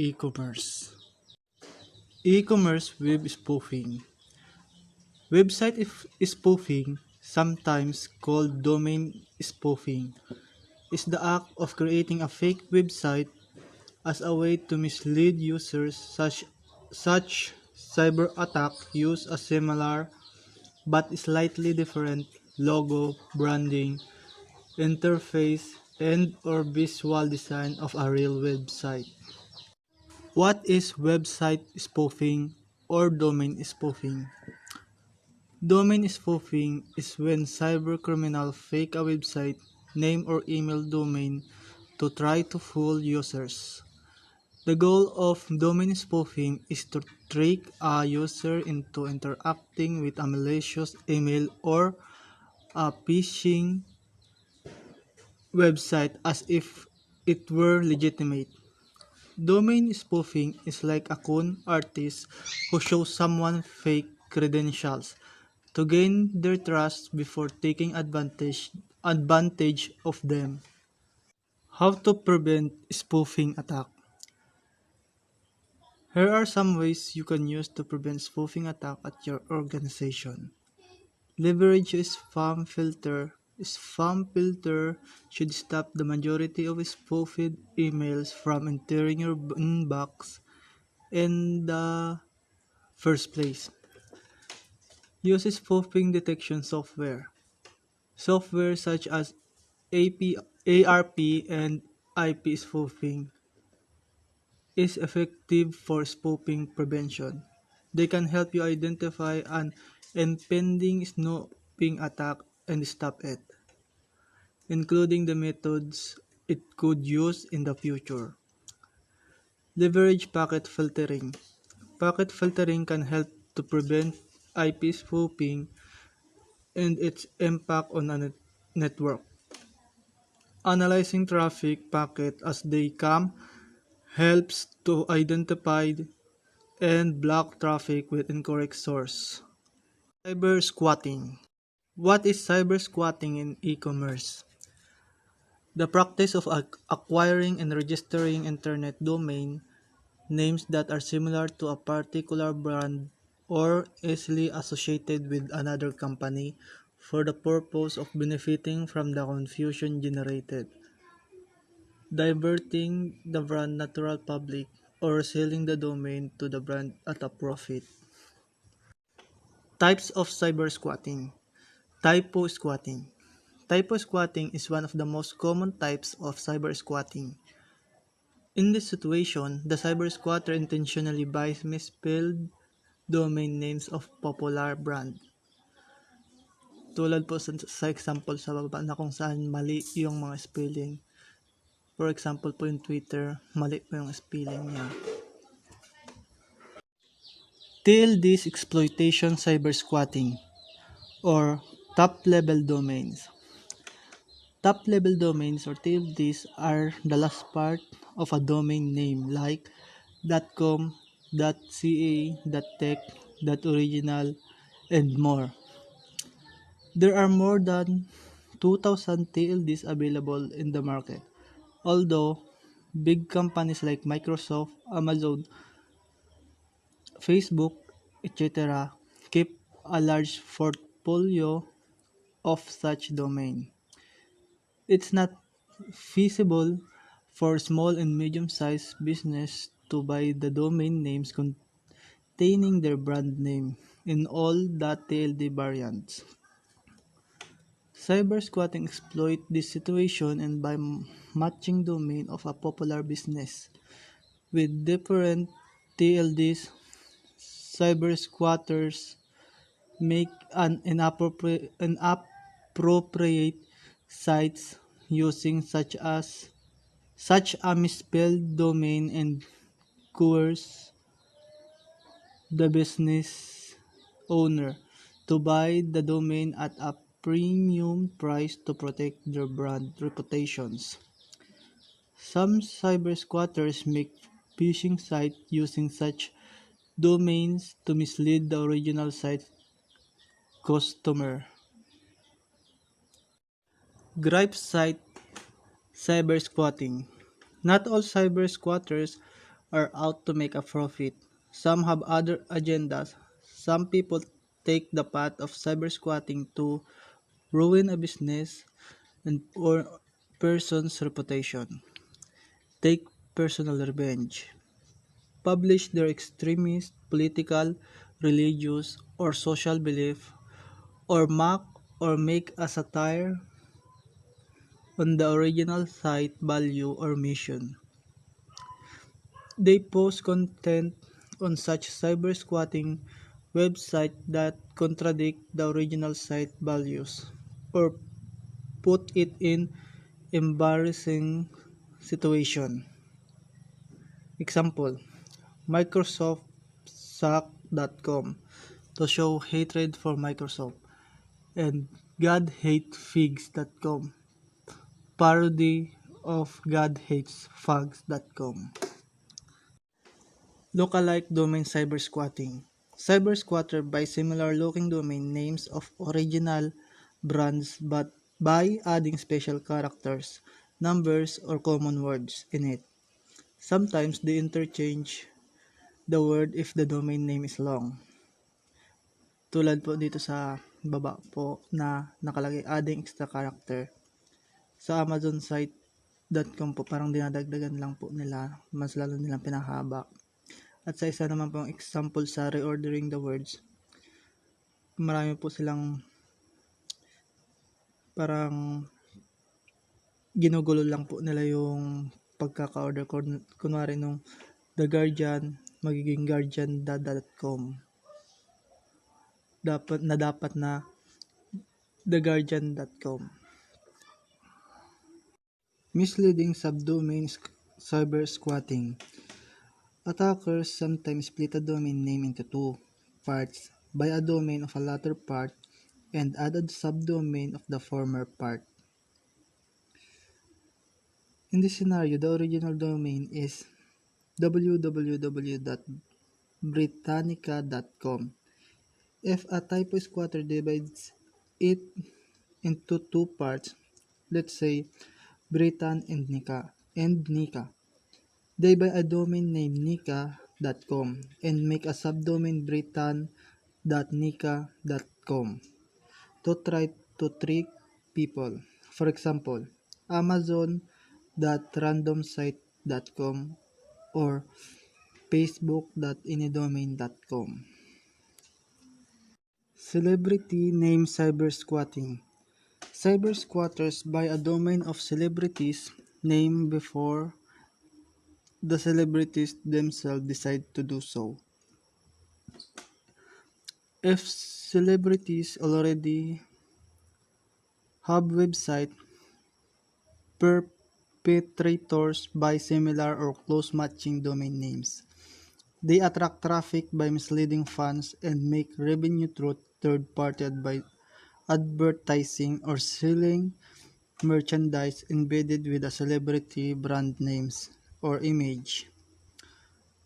e-commerce. E-commerce web spoofing. Website spoofing, sometimes called domain spoofing, is the act of creating a fake website as a way to mislead users. Such cyber attack use a similar but slightly different logo, branding, interface, and or visual design of a real website. What is website spoofing or domain spoofing? Domain spoofing is when cybercriminals fake a website name or email domain to try to fool users. The goal of domain spoofing is to trick a user into interacting with a malicious email or a phishing website as if it were legitimate. Domain spoofing is like a con artist who shows someone fake credentials to gain their trust before taking advantage of them. How to prevent spoofing attack? Here are some ways you can use to prevent spoofing attack at your organization. Leverage a spam filter. Spam filter should stop the majority of spoofed emails from entering your inbox in the first place. Use spoofing detection software. Software such as ARP and IP spoofing is effective for spoofing prevention. They can help you identify an impending snooping attack and stop it, including the methods it could use in the future. Leverage packet filtering. Packet filtering can help to prevent IP spoofing and its impact on a network. Analyzing traffic packets as they come helps to identify and block traffic with incorrect source. Cyber squatting. What is cyber squatting in e-commerce? The practice of acquiring and registering internet domain names that are similar to a particular brand or easily associated with another company for the purpose of benefiting from the confusion generated, diverting the brand natural public, or selling the domain to the brand at a profit. Types of cyber squatting. Typo squatting. Typo squatting is one of the most common types of cyber squatting. In this situation, the cyber squatter intentionally buys misspelled domain names of popular brand. Tulad po sa example sa baba na kung saan mali yung mga spelling. For example po yung Twitter, mali po yung spelling niya. TLD's exploitation cyber squatting or top-level domains. Top-level domains or TLDs are the last part of a domain name like .com, .ca, .tech, .original, and more. There are more than 2,000 TLDs available in the market, although big companies like Microsoft, Amazon, Facebook, etc. keep a large portfolio of such domain. It's not feasible for small and medium-sized business to buy the domain names containing their brand name in all the TLD variants. Cyber squatting exploit this situation and by matching domain of a popular business with different TLDs, cyber squatters make an inappropriate sites using such a misspelled domain and coerce the business owner to buy the domain at a premium price to protect their brand reputations. Some cyber squatters make phishing sites using such domains to mislead the original site customer. Gripe site cyber squatting. Not all cyber squatters are out to make a profit. Some have other agendas. Some people take the path of cyber squatting to ruin a business and or person's reputation, take personal revenge, publish their extremist, political, religious, or social belief, or mock or make a satire on the original site value or mission. They post content on such cyber squatting website that contradict the original site values or put it in embarrassing situation. Example, microsoftsuck.com to show hatred for Microsoft and godhatefigs.com parody of godhatesfags.com. Lookalike domain cyber squatting. Cyber squatter buy similar looking domain names of original brands but by adding special characters, numbers, or common words in it. Sometimes they interchange the word if the domain name is long. Tulad po dito sa baba po na nakalagay adding extra character. Sa Amazon site.com po parang dinadagdagan lang po nila, mas lalo nilang pinahaba. At sa isa naman pong example sa reordering the words, marami po silang parang ginugulo lang po nila yung pagkaka-order. Kunwari nung The Guardian, magiging guardian.com. Dapat na theguardian.com. Misleading subdomain cyber squatting. Attackers sometimes split a domain name into two parts, buy a domain of a latter part, and add a subdomain of the former part. In this scenario, the original domain is www.britannica.com. If a typo squatter divides it into two parts, let's say Britain and Nika, they buy a domain named nika.com and make a subdomain britain.nika.com to try to trick people. For example, amazon.randomsite.com or facebook.anydomain.com. Celebrity name cyber squatting. Cyber squatters buy a domain of celebrities' name before the celebrities themselves decide to do so. If celebrities already have website, perpetrators buy similar or close matching domain names. They attract traffic by misleading fans and make revenue through third-party advertising or selling merchandise embedded with a celebrity brand names or image.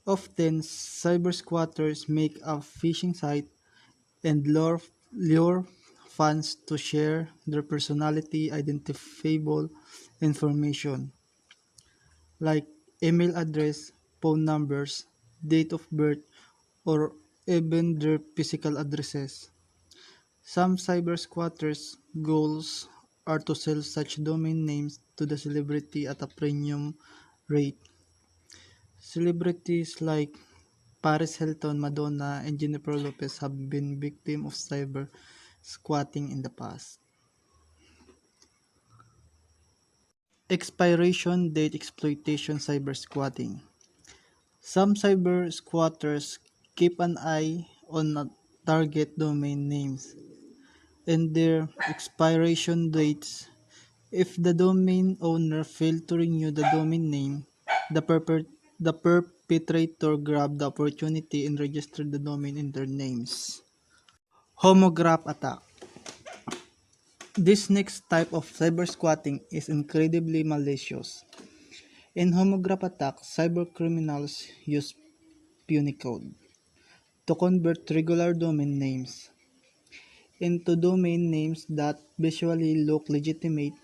Often, cyber squatters make a phishing site and lure fans to share their personality identifiable information like email address, phone numbers, date of birth, or even their physical addresses. Some cyber squatters' goals are to sell such domain names to the celebrity at a premium rate. Celebrities like Paris Hilton, Madonna, and Jennifer Lopez have been victims of cyber squatting in the past. Expiration date exploitation cyber squatting. Some cyber squatters keep an eye on target domain names and their expiration dates. If the domain owner failed to renew the domain name, the perpetrator grabbed the opportunity and registered the domain in their names. Homograph attack. This next type of cyber squatting is incredibly malicious. In homograph attack, cybercriminals use Punycode to convert regular domain names into domain names that visually look legitimate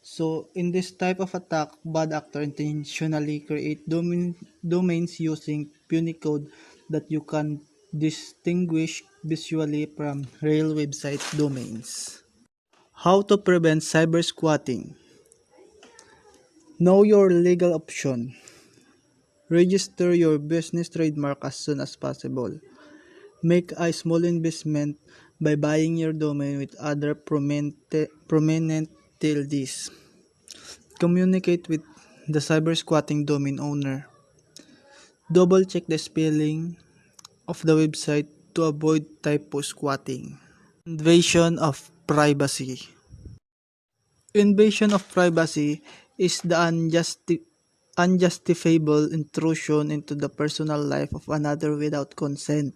So, in this type of attack, bad actor intentionally create domains using Punycode that you can distinguish visually from real website domains. How to prevent cyber squatting? Know your legal option. Register your business trademark as soon as possible. Make a small investment by buying your domain with other prominent TLDs. Communicate with the cyber squatting domain owner. Double check the spelling of the website to avoid typo squatting. Invasion of privacy. Invasion of privacy is the unjustifiable intrusion into the personal life of another without consent.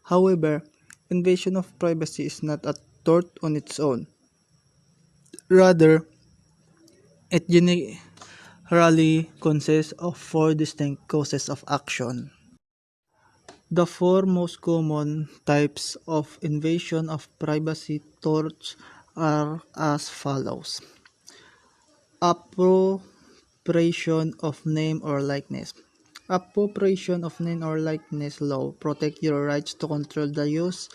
However, invasion of privacy is not a tort on its own. Rather, it generally consists of four distinct causes of action. The four most common types of invasion of privacy torts are as follows. Appropriation of name or likeness. Appropriation of name or likeness law protect your rights to control the use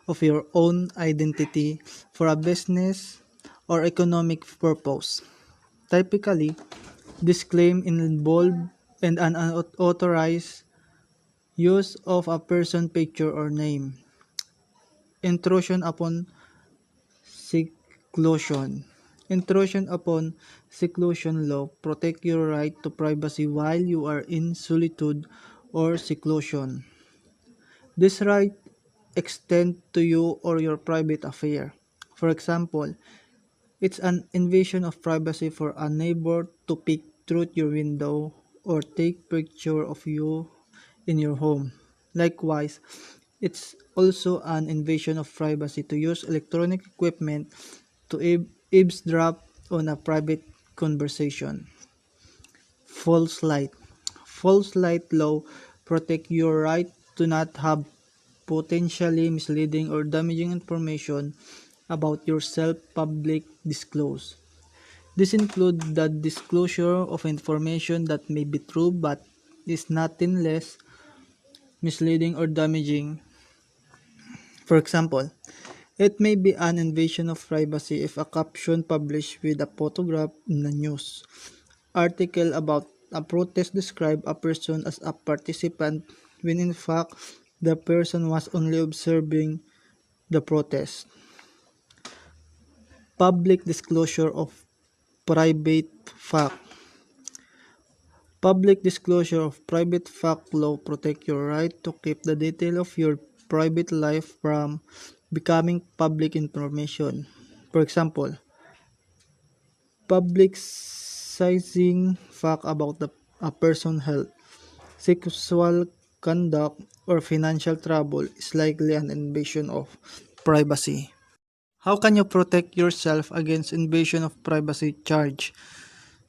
of your own identity for a business or economic purpose. Typically, this claim involves an unauthorized use of a person picture or name. Intrusion upon seclusion. Intrusion upon seclusion law protect your right to privacy while you are in solitude or seclusion. This right extends to you or your private affair. For example, it's an invasion of privacy for a neighbor to peek through your window or take picture of you in your home. Likewise, it's also an invasion of privacy to use electronic equipment to eavesdrop on a private conversation. False light. False light law protect your right to not have potentially misleading or damaging information about yourself public disclosed. This includes the disclosure of information that may be true but is nothing less misleading or damaging. For example, it may be an invasion of privacy if a caption published with a photograph in a news article about a protest describes a person as a participant when in fact the person was only observing the protest. Public disclosure of private fact. Public disclosure of private fact law protect your right to keep the detail of your private life from becoming public information. For example, publicizing fact about a person's health, sexual conduct, or financial trouble is likely an invasion of privacy. How can you protect yourself against invasion of privacy charge?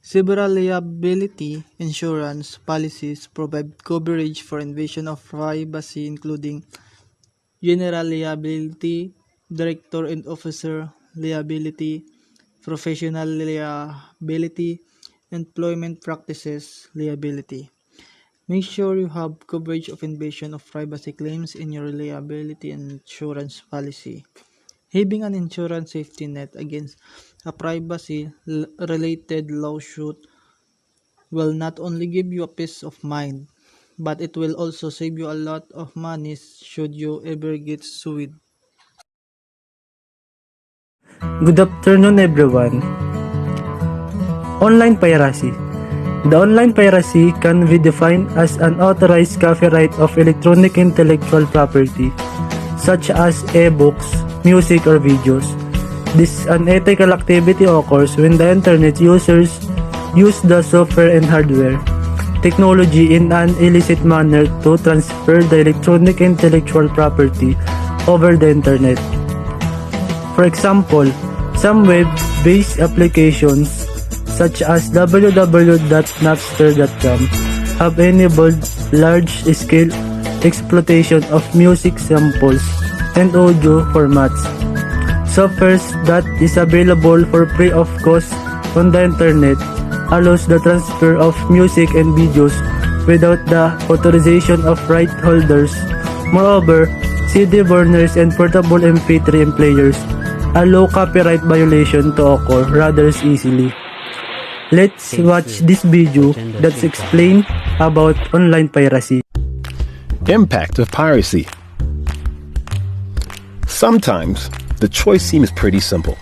Several liability insurance policies provide coverage for invasion of privacy including general liability, director and officer liability, professional liability, employment practices liability. Make sure you have coverage of invasion of privacy claims in your liability insurance policy. Having an insurance safety net against a privacy-related lawsuit will not only give you a peace of mind, but it will also save you a lot of money should you ever get sued. Good afternoon, everyone. Online piracy. The online piracy can be defined as unauthorized copyright of electronic intellectual property, such as e-books, music, or videos. This unethical activity occurs when the internet users use the software and hardware technology in an illicit manner to transfer the electronic intellectual property over the internet. For example, some web-based applications such as www.napster.com have enabled large-scale exploitation of music samples and audio formats. Software that is available for free of cost on the internet allows the transfer of music and videos without the authorization of right holders. Moreover, CD burners and portable MP3 players allow copyright violation to occur rather easily. Let's watch this video that explains about online piracy. Impact of piracy. Sometimes the choice seems pretty simple.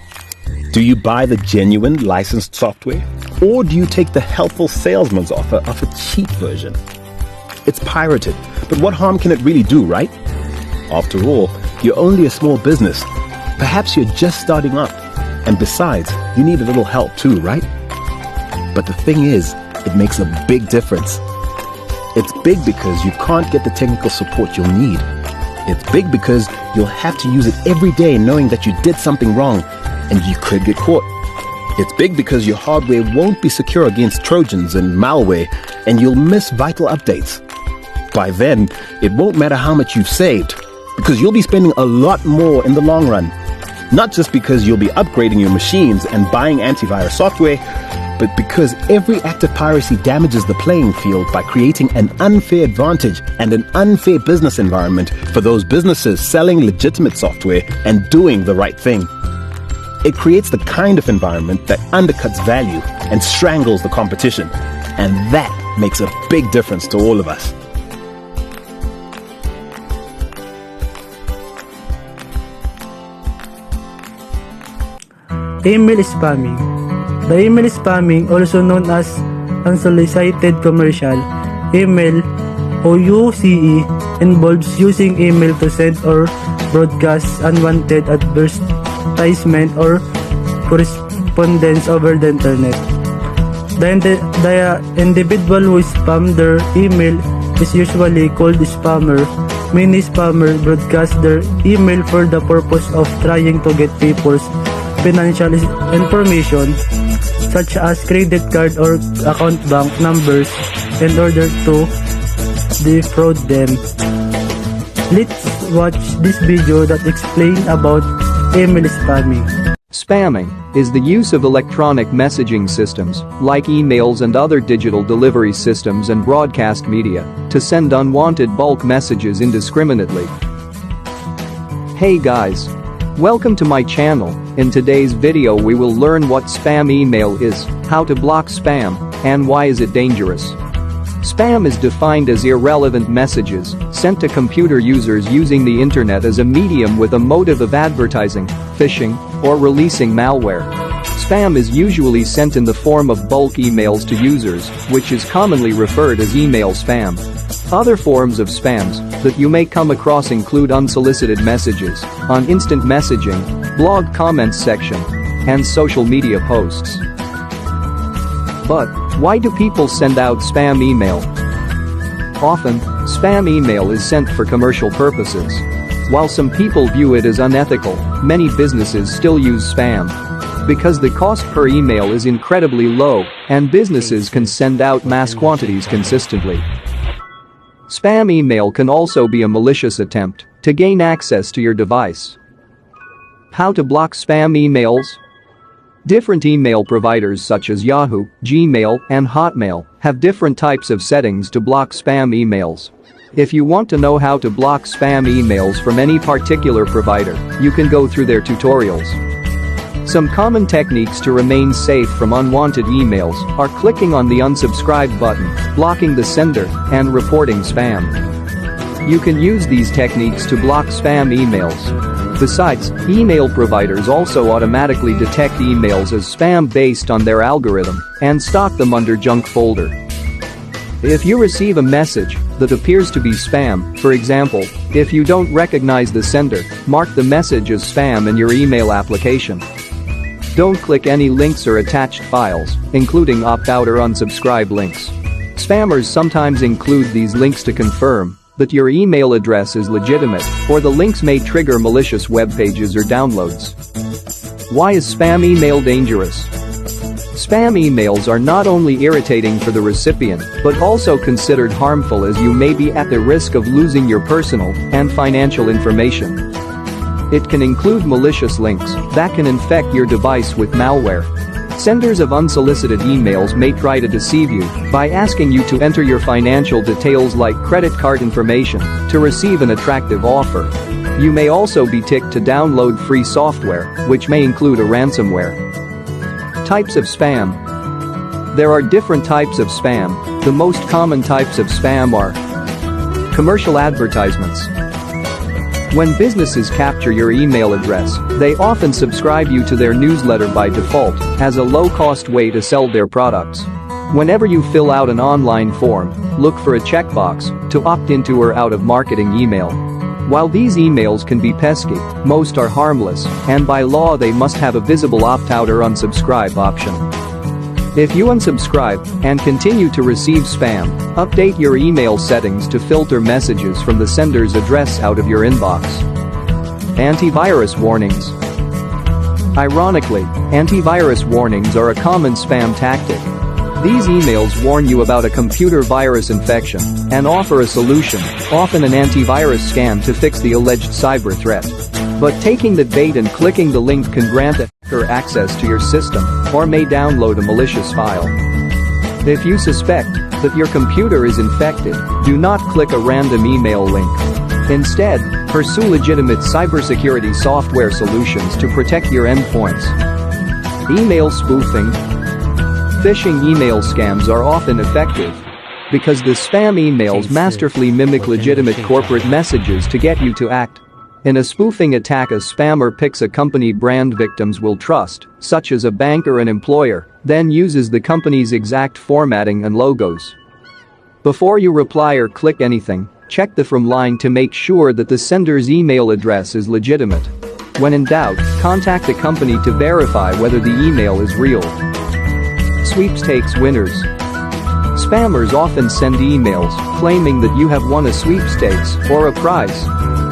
Do you buy the genuine licensed software, or do you take the helpful salesman's offer of a cheap version? It's pirated, but what harm can it really do, right? After all, you're only a small business. Perhaps you're just starting up. And besides, you need a little help too, right? But the thing is, it makes a big difference. It's big because you can't get the technical support you'll need. It's big because you'll have to use it every day knowing that you did something wrong and you could get caught. It's big because your hardware won't be secure against Trojans and malware and you'll miss vital updates. By then, it won't matter how much you've saved because you'll be spending a lot more in the long run. Not just because you'll be upgrading your machines and buying antivirus software, but because every act of piracy damages the playing field by creating an unfair advantage and an unfair business environment for those businesses selling legitimate software and doing the right thing. It creates the kind of environment that undercuts value and strangles the competition. And that makes a big difference to all of us. Email spamming. The email spamming, also known as unsolicited commercial email (OUCE), involves using email to send or broadcast unwanted advertisement or correspondence over the internet. The individual who spam their email is usually called spammer. Many spammers broadcast their email for the purpose of trying to get people's financial information such as credit card or account bank numbers in order to defraud them. Let's watch this video that explains about email spamming. Spamming is the use of electronic messaging systems, like emails and other digital delivery systems and broadcast media, to send unwanted bulk messages indiscriminately. Hey guys! Welcome to my channel. In today's video we will learn what spam email is, how to block spam, and why is it dangerous. Spam is defined as irrelevant messages sent to computer users using the internet as a medium with a motive of advertising, phishing, or releasing malware. Spam is usually sent in the form of bulk emails to users, which is commonly referred as email spam. Other forms of spams that you may come across include unsolicited messages on instant messaging, blog comments section, and social media posts. But why do people send out spam email? Often, spam email is sent for commercial purposes. While some people view it as unethical, many businesses still use spam. Because the cost per email is incredibly low, and businesses can send out mass quantities consistently. Spam email can also be a malicious attempt to gain access to your device. How to block spam emails? Different email providers such as Yahoo, Gmail, and Hotmail have different types of settings to block spam emails. If you want to know how to block spam emails from any particular provider, you can go through their tutorials. Some common techniques to remain safe from unwanted emails are clicking on the unsubscribe button, blocking the sender, and reporting spam. You can use these techniques to block spam emails. Besides, email providers also automatically detect emails as spam based on their algorithm and stock them under junk folder. If you receive a message that appears to be spam, for example, if you don't recognize the sender, mark the message as spam in your email application. Don't click any links or attached files, including opt-out or unsubscribe links. Spammers sometimes include these links to confirm that your email address is legitimate, or the links may trigger malicious web pages or downloads. Why is spam email dangerous? Spam emails are not only irritating for the recipient, but also considered harmful as you may be at the risk of losing your personal and financial information. It can include malicious links that can infect your device with malware. Senders of unsolicited emails may try to deceive you by asking you to enter your financial details like credit card information to receive an attractive offer. You may also be ticked to download free software, which may include a ransomware. Types of spam. There are different types of spam. The most common types of spam are commercial advertisements. When businesses capture your email address, they often subscribe you to their newsletter by default as a low-cost way to sell their products. Whenever you fill out an online form, look for a checkbox to opt into or out of marketing email. While these emails can be pesky, most are harmless, and by law they must have a visible opt-out or unsubscribe option. If you unsubscribe and continue to receive spam, update your email settings to filter messages from the sender's address out of your inbox. Antivirus warnings. Ironically, antivirus warnings are a common spam tactic. These emails warn you about a computer virus infection and offer a solution, often an antivirus scan to fix the alleged cyber threat. But taking the bait and clicking the link can grant a hacker access to your system or may download a malicious file. If you suspect that your computer is infected, do not click a random email link. Instead, pursue legitimate cybersecurity software solutions to protect your endpoints. Email spoofing. Phishing email scams are often effective because the spam emails masterfully mimic legitimate corporate messages to get you to act. In a spoofing attack, a spammer picks a company brand victims will trust, such as a bank or an employer, then uses the company's exact formatting and logos. Before you reply or click anything, check the from line to make sure that the sender's email address is legitimate. When in doubt, contact the company to verify whether the email is real. Sweepstakes winners. Spammers often send emails claiming that you have won a sweepstakes or a prize.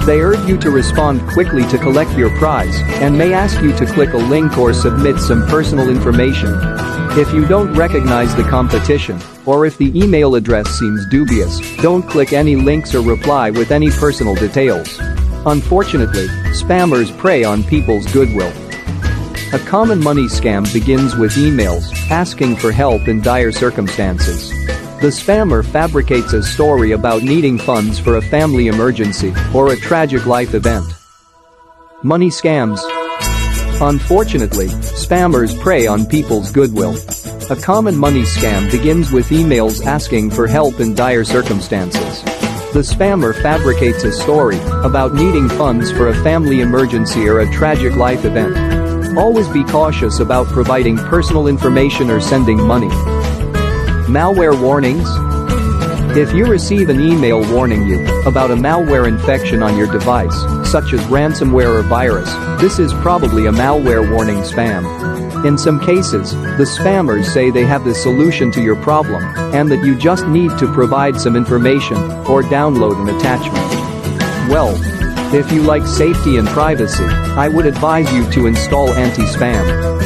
They urge you to respond quickly to collect your prize and may ask you to click a link or submit some personal information. If you don't recognize the competition, or if the email address seems dubious, don't click any links or reply with any personal details. Unfortunately, spammers prey on people's goodwill. A common money scam begins with emails asking for help in dire circumstances. The spammer fabricates a story about needing funds for a family emergency or a tragic life event. Money scams. Unfortunately, spammers prey on people's goodwill. A common money scam begins with emails asking for help in dire circumstances. The spammer fabricates a story about needing funds for a family emergency or a tragic life event. Always be cautious about providing personal information or sending money. Malware warnings. If you receive an email warning you about a malware infection on your device, such as ransomware or virus, this is probably a malware warning spam. In some cases, the spammers say they have the solution to your problem and that you just need to provide some information or download an attachment. Well, if you like safety and privacy, I would advise you to install anti-spam.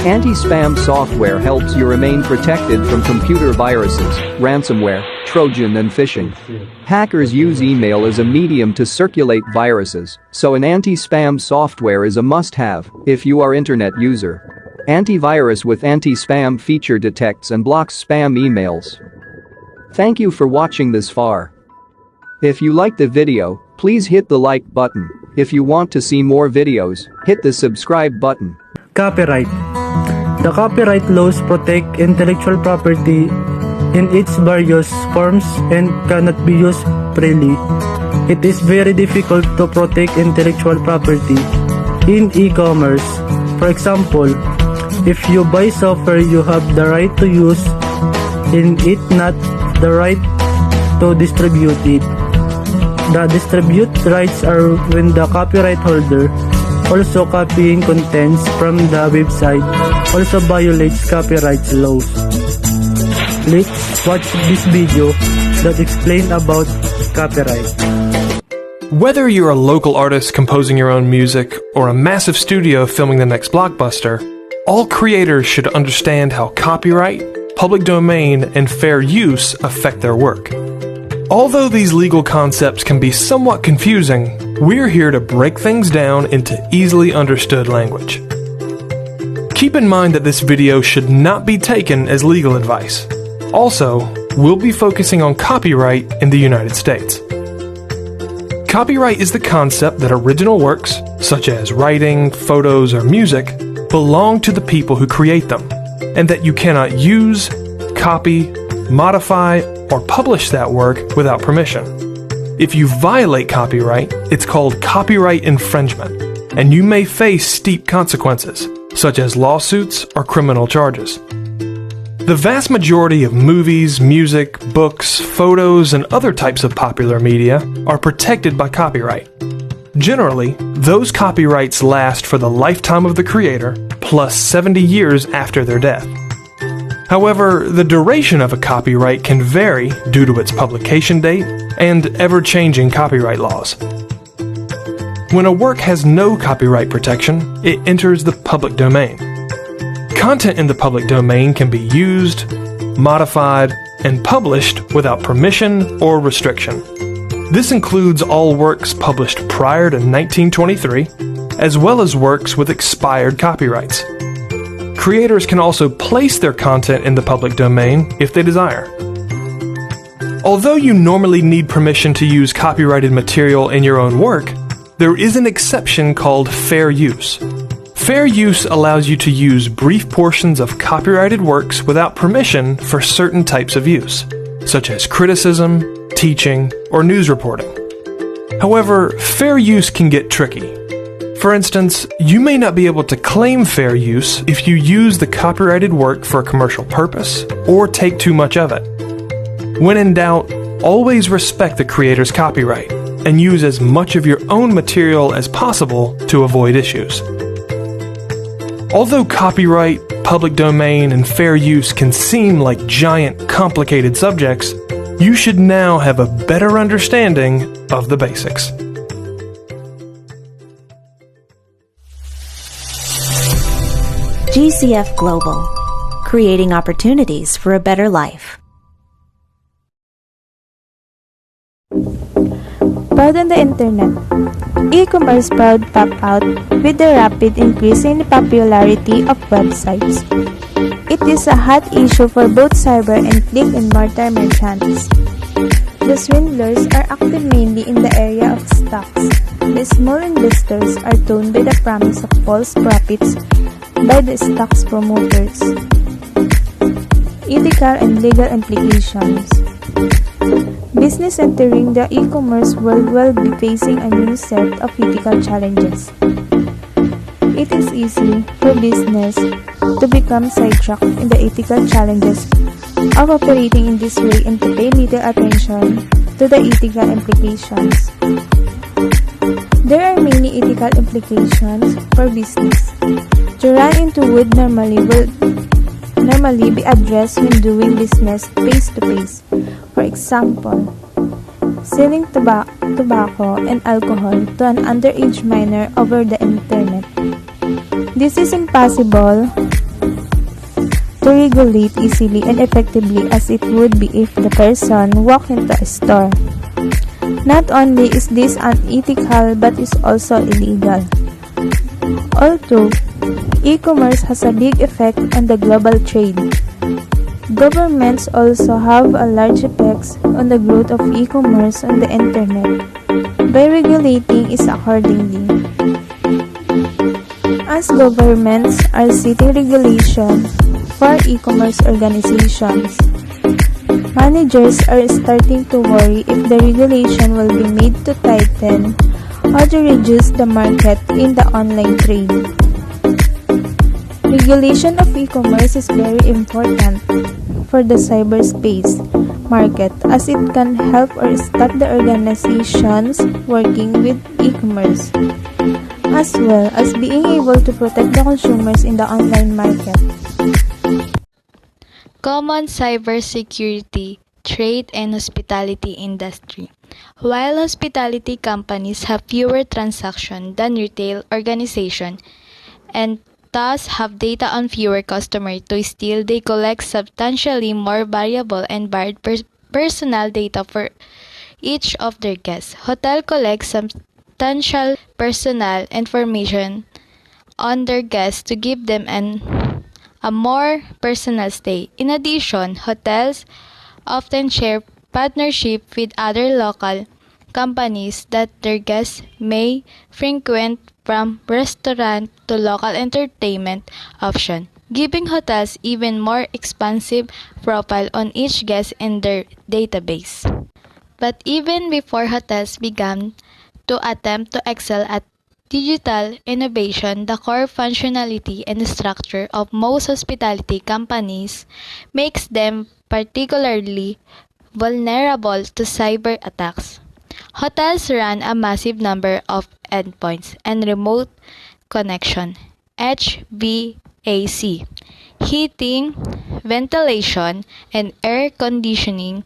Anti-spam software helps you remain protected from computer viruses, ransomware, Trojan and phishing. Hackers use email as a medium to circulate viruses, so an anti-spam software is a must-have if you are internet user. Antivirus with anti-spam feature detects and blocks spam emails. Thank you for watching this far. If you liked the video, please hit the like button. If you want to see more videos, hit the subscribe button. Copyright. The copyright laws protect intellectual property in its various forms and cannot be used freely. It is very difficult to protect intellectual property in e-commerce. For example, if you buy software, you have the right to use in it, not the right to distribute it. The distribute rights are when the copyright holder also copying contents from the website also violates copyright laws. Let's watch this video that explains about copyright. Whether you're a local artist composing your own music or a massive studio filming the next blockbuster, all creators should understand how copyright, public domain, and fair use affect their work. Although these legal concepts can be somewhat confusing, we're here to break things down into easily understood language. Keep in mind that this video should not be taken as legal advice. Also, we'll be focusing on copyright in the United States. Copyright is the concept that original works, such as writing, photos, or music, belong to the people who create them, and that you cannot use, copy, modify, or publish that work without permission. If you violate copyright, it's called copyright infringement, and you may face steep consequences, such as lawsuits or criminal charges. The vast majority of movies, music, books, photos, and other types of popular media are protected by copyright. Generally, those copyrights last for the lifetime of the creator, plus 70 years after their death. However, the duration of a copyright can vary due to its publication date and ever-changing copyright laws. When a work has no copyright protection, it enters the public domain. Content in the public domain can be used, modified, and published without permission or restriction. This includes all works published prior to 1923, as well as works with expired copyrights. Creators can also place their content in the public domain if they desire. Although you normally need permission to use copyrighted material in your own work, there is an exception called fair use. Fair use allows you to use brief portions of copyrighted works without permission for certain types of use, such as criticism, teaching, or news reporting. However, fair use can get tricky. For instance, you may not be able to claim fair use if you use the copyrighted work for a commercial purpose or take too much of it. When in doubt, always respect the creator's copyright and use as much of your own material as possible to avoid issues. Although copyright, public domain, and fair use can seem like giant, complicated subjects, you should now have a better understanding of the basics. GCF Global, creating opportunities for a better life. Proud on the Internet. E-commerce proud pop out with the rapid increase in the popularity of websites. It is a hot issue for both cyber and click-and-mortar merchants. The swindlers are active mainly in the area of stocks. The small investors are done by the promise of false profits by the stocks promoters. Ethical and legal implications. Business entering the e-commerce world will be facing a new set of ethical challenges. It is easy for business to become sidetracked in the ethical challenges of operating in this way and to pay little attention to the ethical implications. There are many ethical implications for business. To run into would normally be addressed when doing business face-to-face. For example, selling tobacco and alcohol to an underage minor over the internet. This is impossible to regulate easily and effectively as it would be if the person walked into a store. Not only is this unethical but is also illegal. Although e-commerce has a big effect on the global trade, governments also have a large effect on the growth of e-commerce on the internet by regulating it accordingly. As governments are setting regulation for e-commerce organizations, managers are starting to worry if the regulation will be made to tighten or to reduce the market in the online trade. Regulation of e-commerce is very important for the cyberspace market as it can help or stop the organizations working with e-commerce, as well as being able to protect the consumers in the online market. Common cybersecurity, trade, and hospitality industry. While hospitality companies have fewer transactions than retail organizations and thus have data on fewer customers to steal, they collect substantially more variable and varied personal data for each of their guests. Hotel collects substantial personal information on their guests to give them a more personal stay. In addition, hotels often share partnership with other local companies that their guests may frequent, from restaurant to local entertainment option, giving hotels even more expansive profile on each guest in their database. But even before hotels began to attempt to excel at digital innovation, the core functionality and structure of most hospitality companies makes them particularly vulnerable to cyber attacks. Hotels run a massive number of endpoints and remote connection (HVAC), heating, ventilation, and air conditioning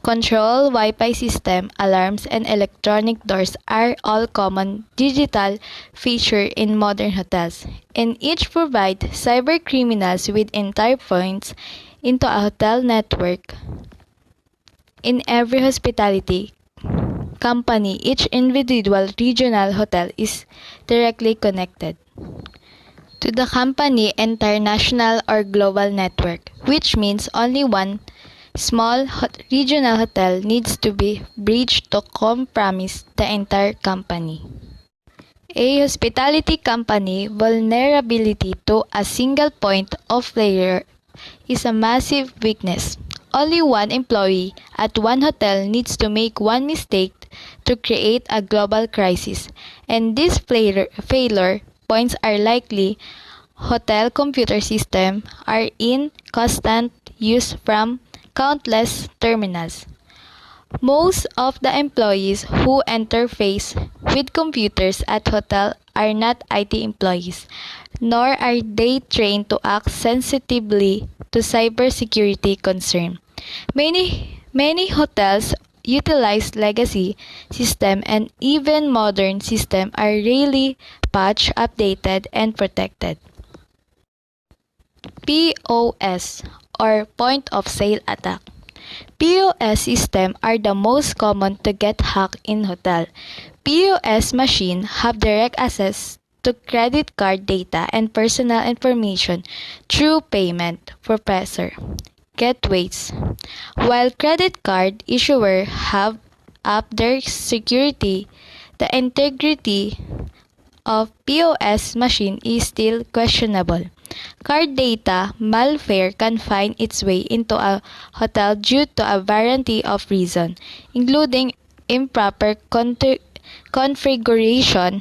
control, Wi-Fi system, alarms, and electronic doors are all common digital features in modern hotels, and each provide cybercriminals with entire points into a hotel network. In every hospitality company, each individual regional hotel is directly connected to the company entire national or global network, which means only one small regional hotel needs to be breached to compromise the entire company. A hospitality company vulnerability to a single point of failure is a massive weakness. Only one employee at one hotel needs to make one mistake to create a global crisis, and these failure points are likely hotel computer systems are in constant use from countless terminals. Most of the employees who interface with computers at hotel are not IT employees, nor are they trained to act sensitively to cybersecurity concern. Many hotels utilize legacy system, and even modern systems are rarely patched, updated, and protected. POS, or point of sale attack. POS systems are the most common to get hacked in hotel. POS machines have direct access to credit card data and personal information through payment processor gateways, while credit card issuers have up their security. The integrity of POS machine is still questionable. Card data malware can find its way into a hotel due to a variety of reasons, including improper configuration,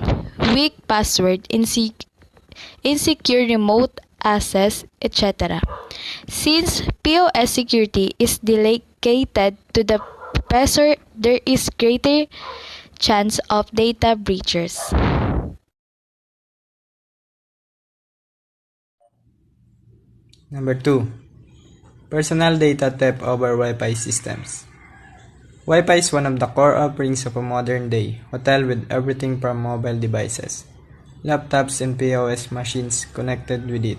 weak password, insecure remote access, etc. Since POS security is delegated to the processor, there is greater chance of data breaches. Number 2. Personal data theft over Wi-Fi systems. Wi-Fi is one of the core offerings of a modern-day hotel, with everything from mobile devices, laptops, and POS machines connected with it.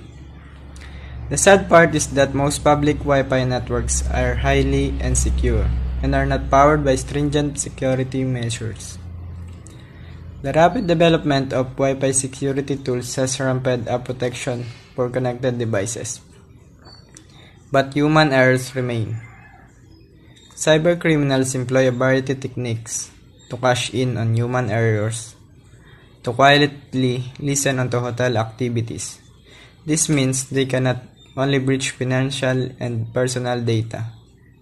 The sad part is that most public Wi-Fi networks are highly insecure and are not powered by stringent security measures. The rapid development of Wi-Fi security tools has ramped up protection for connected devices, but human errors remain. Cybercriminals employ a variety of techniques to cash in on human errors to quietly listen onto hotel activities. This means they cannot only breach financial and personal data,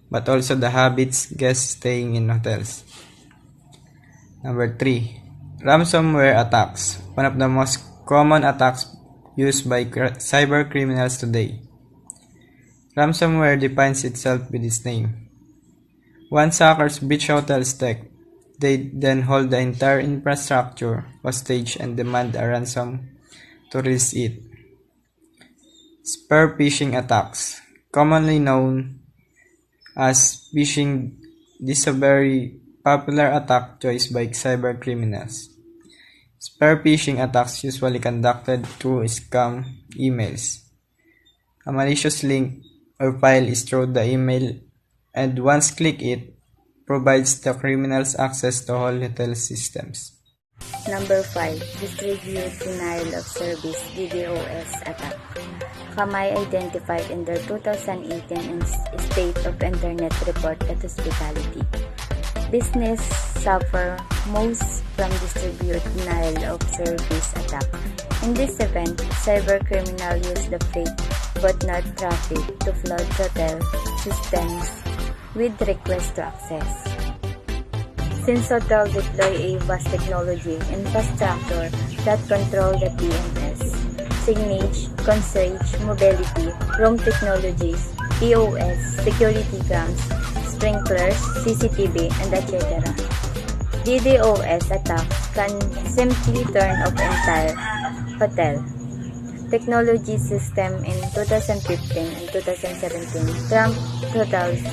but also the habits guests staying in hotels. Number 3. Ransomware attacks. One of the most common attacks used by cybercriminals today. Ransomware defines itself with its name. Once hackers breach hotels' tech, they then hold the entire infrastructure hostage and demand a ransom to release it. Spear phishing attacks, commonly known as phishing, this is a very popular attack choice by cybercriminals. Spear phishing attacks usually conducted through scam emails. A malicious link or file is thrown the email, and once click it, provides the criminals access to all hotel systems. Number 5. Distribute Denial of Service (DDoS) attack. Kamay identified in their 2018 State of Internet Report at Hospitality. Business suffer most from distribute denial of service attack. In this event, cybercriminals use the fake but not traffic to flood hotel systems with request to access. Since hotel deploy a vast technology infrastructure that control the DNS, signage, concierge, mobility, room technologies, POS, security cams, sprinklers, CCTV, and etc. DDoS attack can simply turn off entire hotel technology system. In 2015 and 2017, Trump hotels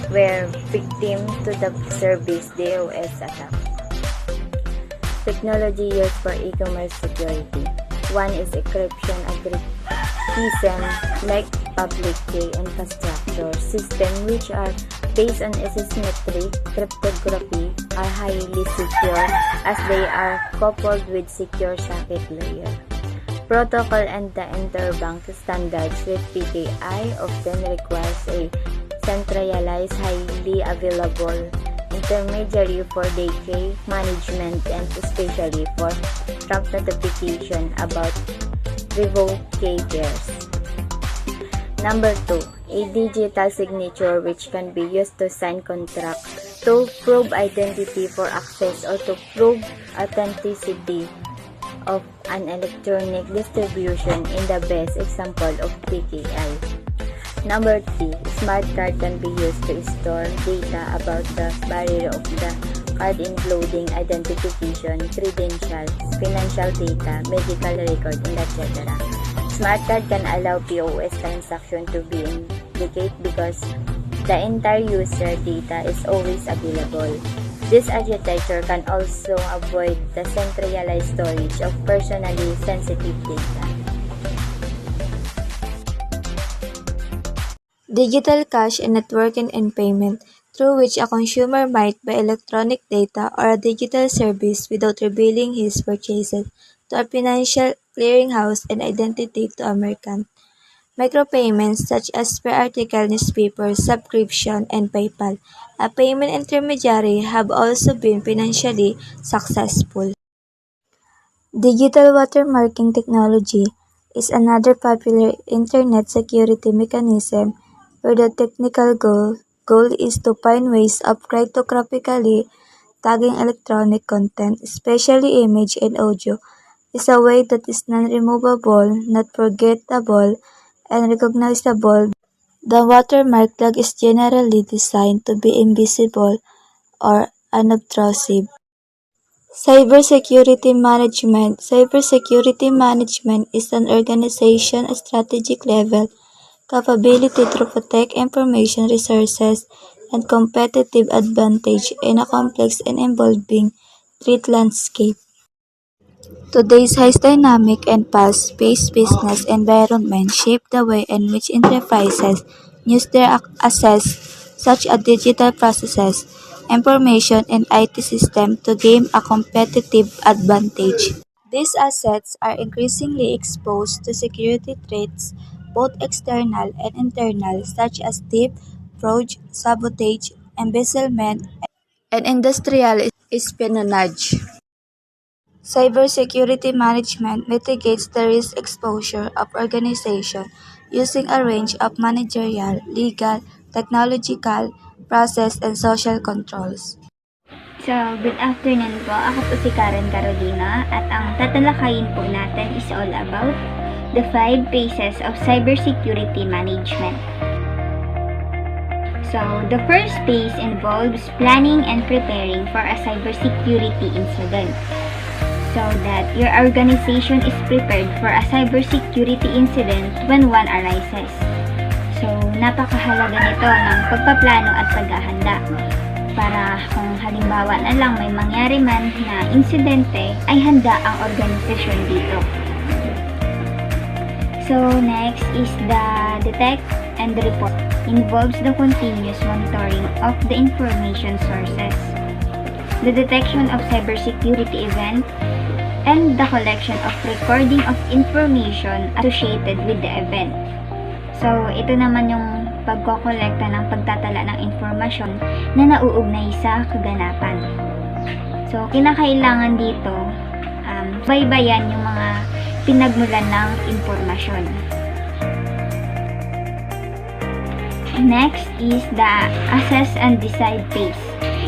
were victim to the service DOS attack. Technology used for e-commerce security. One is encryption algorithm like public key infrastructure system, which are based on asymmetric cryptography, are highly secure as they are coupled with secure socket layer. Protocol and the interbank standards with PKI often requires a centralized, highly available intermediary for key management and especially for prompt notification about revoked key pairs. Number 2. A digital signature which can be used to sign contract, to prove identity for access, or to prove authenticity of an electronic distribution in the best example of PKI. Number 3. Smart card can be used to store data about the bearer of the card, including identification, credentials, financial data, medical record, and etc. Smart card can allow POS transaction to be indicated because the entire user data is always available. This architecture can also avoid the centralized storage of personally sensitive data. Digital cash and networking and payment, through which a consumer might buy electronic data or a digital service without revealing his purchases to a financial clearinghouse and identity to a merchant. Micropayments such as per article newspaper, subscription, and PayPal, a payment intermediary, have also been financially successful. Digital watermarking technology is another popular internet security mechanism where the technical goal is to find ways of cryptographically tagging electronic content, especially image and audio, is a way that is non-removable, not forgettable, and recognizable. The watermark tag is generally designed to be invisible or unobtrusive. Cybersecurity management. Cybersecurity management is an organization at strategic level capability to protect information resources and competitive advantage in a complex and evolving threat landscape. Today's highly dynamic and fast-paced business environment shape the way in which enterprises use their assets, such as digital processes, information, and IT systems to gain a competitive advantage. These assets are increasingly exposed to security threats, both external and internal, such as theft, fraud, sabotage, embezzlement, and industrial espionage. Cybersecurity management mitigates the risk exposure of organizations using a range of managerial, legal, technological, process, and social controls. So, good afternoon po. Ako po si Karen Carolina at ang tatalakayin po natin is all about the 5 phases of cybersecurity management. So, the first phase involves planning and preparing for a cybersecurity incident so that your organization is prepared for a cybersecurity incident when one arises. So, napakahalaga nito ng pagpaplano at paghahanda para kung halimbawa na lang may mangyari man na insidente ay handa ang organisasyon dito. So, next is the detect and report. Involves the continuous monitoring of the information sources. the detection of cybersecurity events, and the collection of recording of information associated with the event. So, ito naman yung pagkokolekta ng pagtatala ng informasyon na nauugnay sa kaganapan. So, kinakailangan dito, baybayan yung mga pinagmulan ng impormasyon. Next is the assess and decide phase.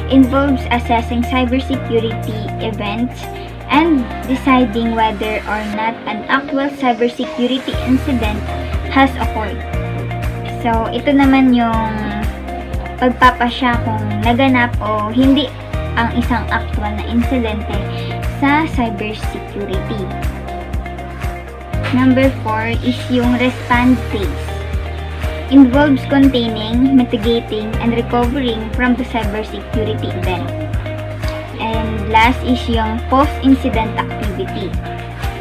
Involves assessing cybersecurity events and deciding whether or not an actual cybersecurity incident has occurred. So, ito naman yung pagpapasya kung naganap o hindi ang isang actual na insidente sa cybersecurity. Number 4 is yung respond phase. Involves containing, mitigating, and recovering from the cybersecurity event. And last is yung post-incident activity.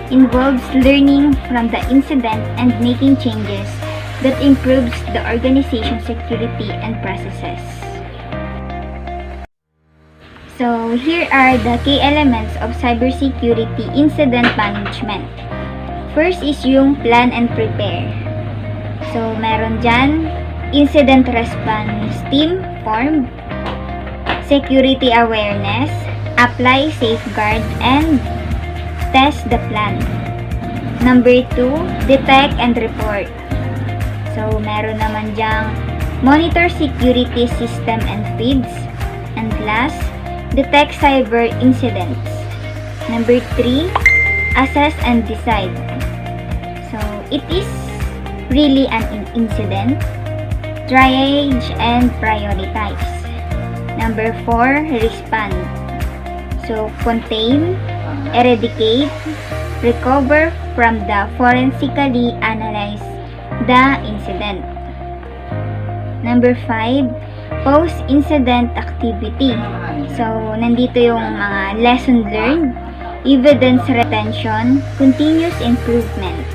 Involves learning from the incident and making changes that improves the organization's security and processes. So, here are the key elements of cybersecurity incident management. First is yung plan and prepare. So, meron dyan, incident response team formed, security awareness, apply safeguard, and test the plan. Number 2, detect and report. So, meron naman dyang monitor security system and feeds. And last, detect cyber incidents. Number 3, assess and decide. So, it is really an incident, triage and prioritize. Number 4, respond. So, contain, eradicate, recover from the forensically analyze the incident. Number 5, post-incident activity. So, nandito yung mga lesson learned, evidence retention, continuous improvement.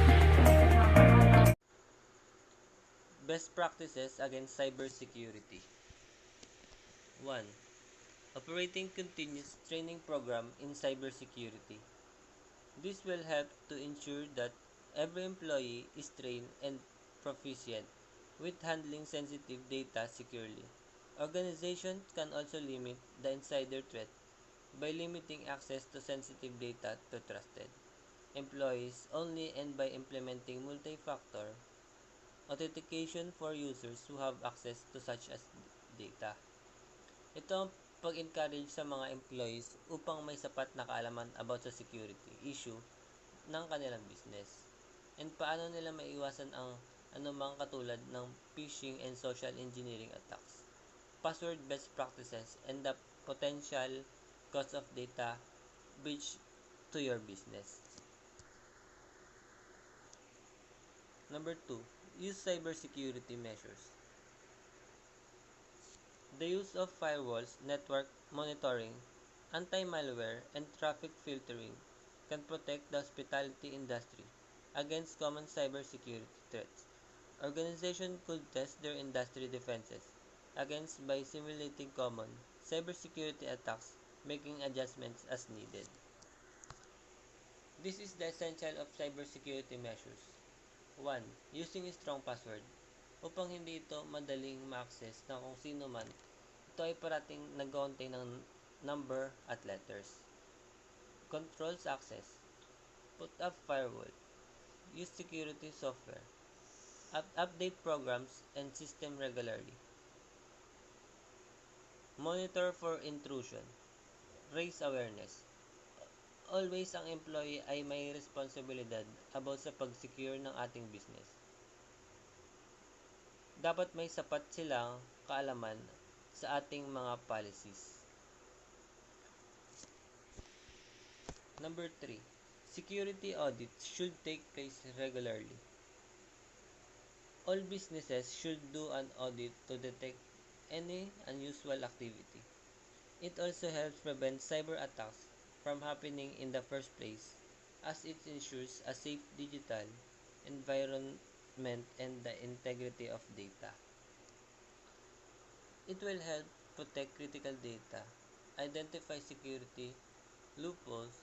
Best practices against cybersecurity. 1. Operating continuous training program in cybersecurity. This will help to ensure that every employee is trained and proficient with handling sensitive data securely. Organizations can also limit the insider threat by limiting access to sensitive data to trusted employees only and by implementing multi-factor authentication for users who have access to such as data. Ito ang pag-encourage sa mga employees upang may sapat na kaalaman about sa security issue ng kanilang business and paano nila maiwasan ang anumang katulad ng phishing and social engineering attacks, password best practices, and the potential cost of data breach to your business. Number 2, use cybersecurity measures. The use of firewalls, network monitoring, anti-malware, and traffic filtering can protect the hospitality industry against common cybersecurity threats. Organizations could test their industry defenses against by simulating common cybersecurity attacks, making adjustments as needed. This is the essential of cybersecurity measures. 1. Using a strong password. Upang hindi ito madaling ma-access ng kung sino man, ito ay parating nag-contain ng number at letters. Controls access. Put up firewall. Use security software. Update programs and system regularly. Monitor for intrusion. Raise awareness. Always ang employee ay may responsibilidad about sa pag-secure ng ating business. Dapat may sapat silang kaalaman sa ating mga policies. Number 3. Security audits should take place regularly. All businesses should do an audit to detect any unusual activity. It also helps prevent cyber attacks from happening in the first place, as it ensures a safe digital environment and the integrity of data. It will help protect critical data identify security loopholes,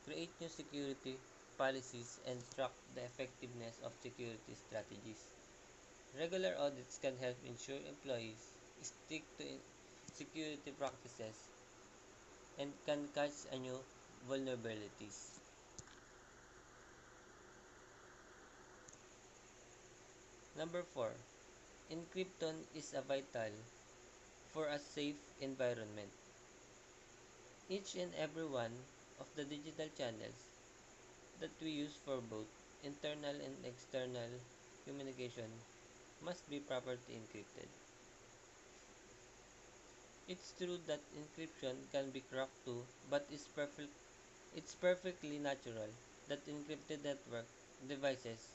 create new security policies, and track the effectiveness of security strategies. Regular audits can help ensure employees stick to security practices and can catch new vulnerabilities. Number 4. Encryption is a vital for a safe environment. Each and every one of the digital channels that we use for both internal and external communication must be properly encrypted. It's true that encryption can be cracked too, but it's perfectly natural that encrypted network devices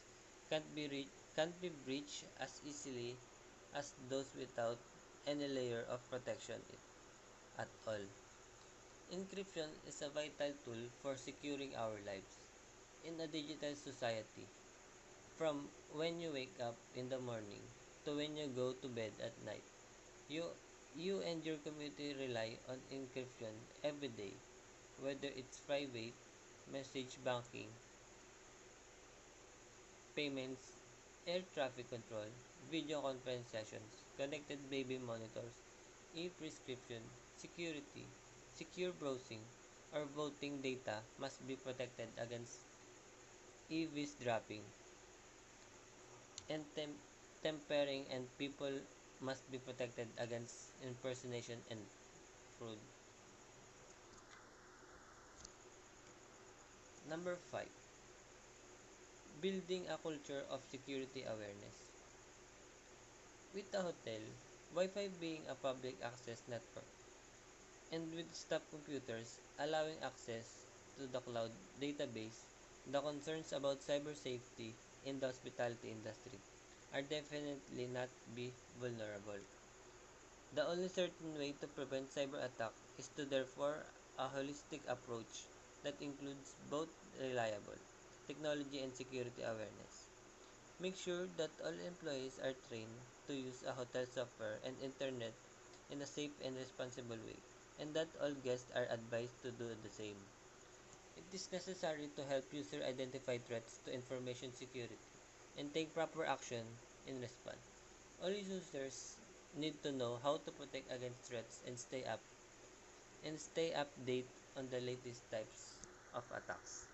can't be breached as easily as those without any layer of protection at all. Encryption is a vital tool for securing our lives in a digital society. From when you wake up in the morning to when you go to bed at night, you you and your community rely on encryption every day, whether it's private, message banking, payments, air traffic control, video conference sessions, connected baby monitors, e-prescription, security, secure browsing, or voting data must be protected against eavesdropping and tempering, and people must be protected against impersonation and fraud. Number 5. Building a culture of security awareness. With a hotel, Wi-Fi being a public access network, and with staff computers allowing access to the cloud database, the concerns about cyber safety in the hospitality industry are definitely not be vulnerable. The only certain way to prevent cyber attack is to therefore a holistic approach that includes both reliable technology and security awareness. Make sure that all employees are trained to use a hotel software and internet in a safe and responsible way, and that all guests are advised to do the same. It is necessary to help users identify threats to information security and take proper action in response. All users need to know how to protect against threats and stay update on the latest types of attacks.